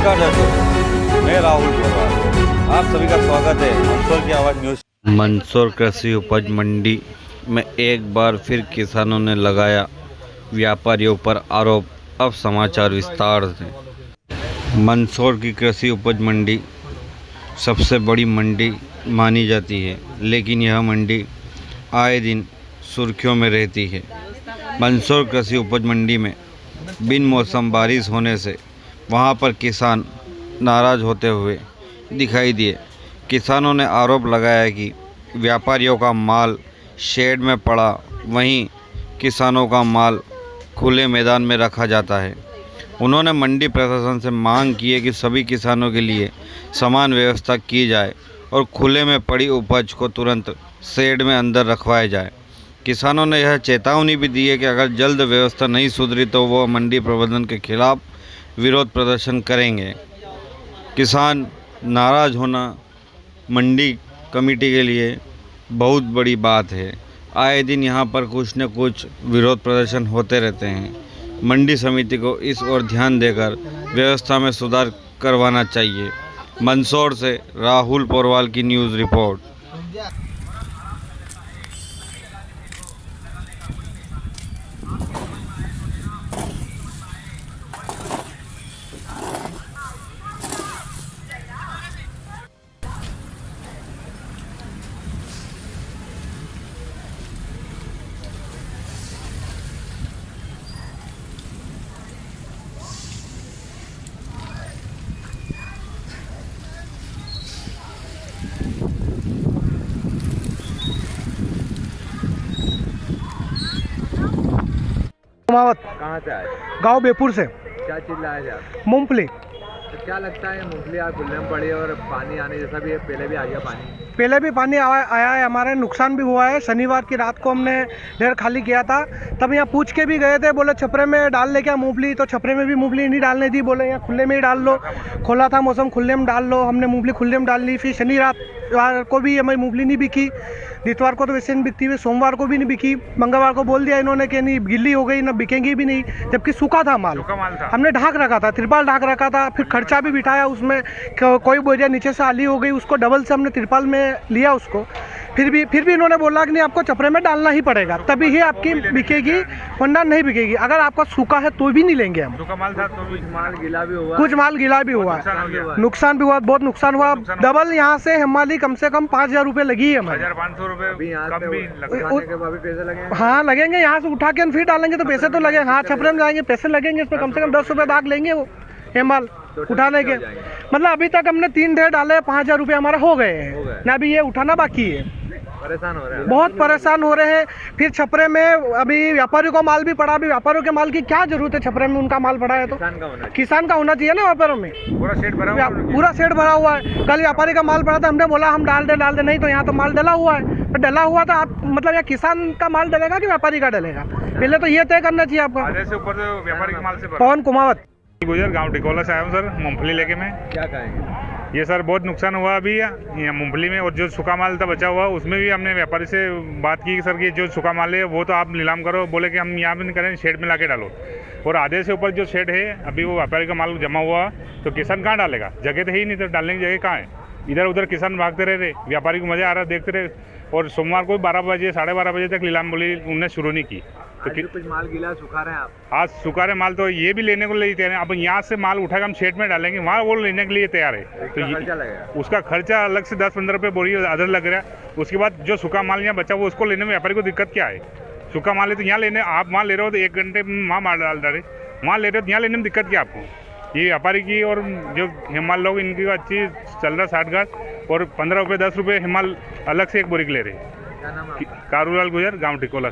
नमस्कार दर्शकों, मैं राहुल पोरवाल। आप सभी का स्वागत है मंदसौर की आवाज़ न्यूज़। मंदसौर कृषि उपज मंडी में एक बार फिर किसानों ने लगाया व्यापारियों पर आरोप। अब समाचार विस्तार से। मंदसौर की कृषि उपज मंडी सबसे बड़ी मंडी मानी जाती है, लेकिन यह मंडी आए दिन सुर्खियों में रहती है। मंदसौर कृषि उपज मंडी में बिन मौसम बारिश होने से वहां पर किसान नाराज़ होते हुए दिखाई दिए। किसानों ने आरोप लगाया कि व्यापारियों का माल शेड में पड़ा, वहीं किसानों का माल खुले मैदान में रखा जाता है। उन्होंने मंडी प्रशासन से मांग की है कि सभी किसानों के लिए समान व्यवस्था की जाए और खुले में पड़ी उपज को तुरंत शेड में अंदर रखवाया जाए। किसानों ने यह चेतावनी भी दी है कि अगर जल्द व्यवस्था नहीं सुधरी तो वो मंडी प्रबंधन के खिलाफ विरोध प्रदर्शन करेंगे। किसान नाराज़ होना मंडी कमेटी के लिए बहुत बड़ी बात है। आए दिन यहाँ पर कुछ न कुछ विरोध प्रदर्शन होते रहते हैं। मंडी समिति को इस ओर ध्यान देकर व्यवस्था में सुधार करवाना चाहिए। मंदसौर से राहुल पोरवाल की न्यूज़ रिपोर्ट। कुमावत कहाँ से आए? गांव बेपुर से। क्या चीज़ लाए थे आप? मूंगफली। तो क्या लगता है मूंगफली आज खुलने में पड़ी है और पानी आने जैसा भी है, पहले भी आ गया पानी? पहले भी पानी आया है, हमारे नुकसान भी हुआ है। शनिवार की रात को हमने ढेर खाली किया था, तब यहाँ पूछ के भी गए थे, बोले छपरे में डाल ले क्या मूंगफली, तो छपरे में भी मूंगफली नहीं डालने दी, बोले यहाँ खुले में ही डाल लो। खोला था मौसम, खुले में डाल लो। हमने मूंगफली खुले में डाल ली। फिर शनि रात को भी हमारी मूंगफली नहीं बिकी। इतवार को तो वैसे नहीं बिकती हुई, सोमवार को भी नहीं बिकी। मंगलवार को बोल दिया इन्होंने कि नहीं गिल्ली हो गई, ना बिकेंगी भी नहीं, जबकि सूखा था माल। हमने ढाक रखा था, तिरपाल ढाक रखा था। फिर खर्चा भी बिठाया उसमें, कोई बोझा नीचे से आली हो गई, उसको डबल से हमने तिरपाल में लिया उसको। फिर भी इन्होंने बोला कि नहीं आपको छपरे में डालना ही पड़ेगा, तभी ही आपकी बिकेगी, वरना नहीं बिकेगी। अगर आपका सूखा है तो भी नहीं लेंगे हम। सूखा माल था तो कुछ माल गीला भी हुआ, कुछ माल गीला भी हुआ, नुकसान भी हुआ, बहुत नुकसान हुआ। डबल यहाँ से हमारी कम से कम 5,000 रुपये लगी है हमारी। 1,500 रुपये यहाँ से उठाने के बाद भी पैसे लगेंगे? हाँ लगेंगे, यहाँ से उठा के फिर डालेंगे तो पैसे तो लगेंगे। हाँ छपरे में जाएंगे, पैसे लगेंगे, इसमें कम से कम 10 रुपये दाग लेंगे वो ये माल उठाने के। मतलब अभी तक हमने 3 ढेर डाले, 5,000 रुपये हमारे हो गए हैं ना, अभी ये उठाना बाकी है। परेशान हो रहे हैं, बहुत परेशान हो रहे हैं। फिर छपरे में अभी व्यापारियों का माल भी पड़ा, अभी व्यापारियों के माल की क्या जरूरत है? छपरे में उनका माल पड़ा है तो किसान का होना चाहिए ना व्यापारों में। पूरा सेट भरा हुआ है। पूरा सेट भरा हुआ है। कल व्यापारी का माल पड़ा था, हमने बोला हम डाल दे, नहीं तो यहाँ तो माल डला हुआ है। तो डला हुआ था, आप मतलब या किसान का माल डलेगा कि व्यापारी का डलेगा, पहले तो ये तय करना चाहिए आपका। आधे से ऊपर तो व्यापारी के माल से पवन कुमावत गुजर गांव टिकोला से आया हूँ सर, मूंगफली लेके। मैं क्या कहेंगे? ये सर बहुत नुकसान हुआ अभी यहाँ मूंगफली में, और जो सूखा माल था बचा हुआ उसमें भी हमने व्यापारी से बात की कि सर कि जो सूखा माल है वो तो आप नीलाम करो। बोले कि हम यहाँ भी नहीं करें, शेड में ला के डालो। और आधे से ऊपर जो शेड है अभी वो व्यापारी का माल जमा हुआ, तो किसान कहाँ डालेगा? जगह तो ही नहीं, तो डालने की जगह कहाँ है? इधर उधर किसान भागते रह रहे, व्यापारी को मज़ा आ रहा देखते रहे। और सोमवार को 12 बजे 12:30 बजे तक नीलाम बोली उन्होंने शुरू नहीं की। तो कुछ माल गीला सुखा रहे हैं आप? आज सुखा रहे माल तो ये भी लेने को लिए तैयार है। अब यहाँ से माल उठाकर हम शेड में डालेंगे, वहाँ वो लेने के लिए तैयार है। तो उसका खर्चा अलग से 10-15 रुपये बोरी अदर लग रहा है। उसके बाद जो सूखा माल यहाँ बचा वो उसको लेने में व्यापारी को दिक्कत क्या है? सूखा माल है तो यहाँ लेने, आप वहाँ ले रहे हो तो 1 घंटे में वहाँ माल डाल रहे, वहाँ ले रहे हो तो यहाँ लेने में दिक्कत क्या आपको? ये व्यापारी की और जो हिमाल लोग इनकी अच्छी चल रहा 60 और 15 रुपये 10 रुपये हिमाल अलग से एक बोरी के ले रहे। कारूलाल गुजर गाँव टिकोला।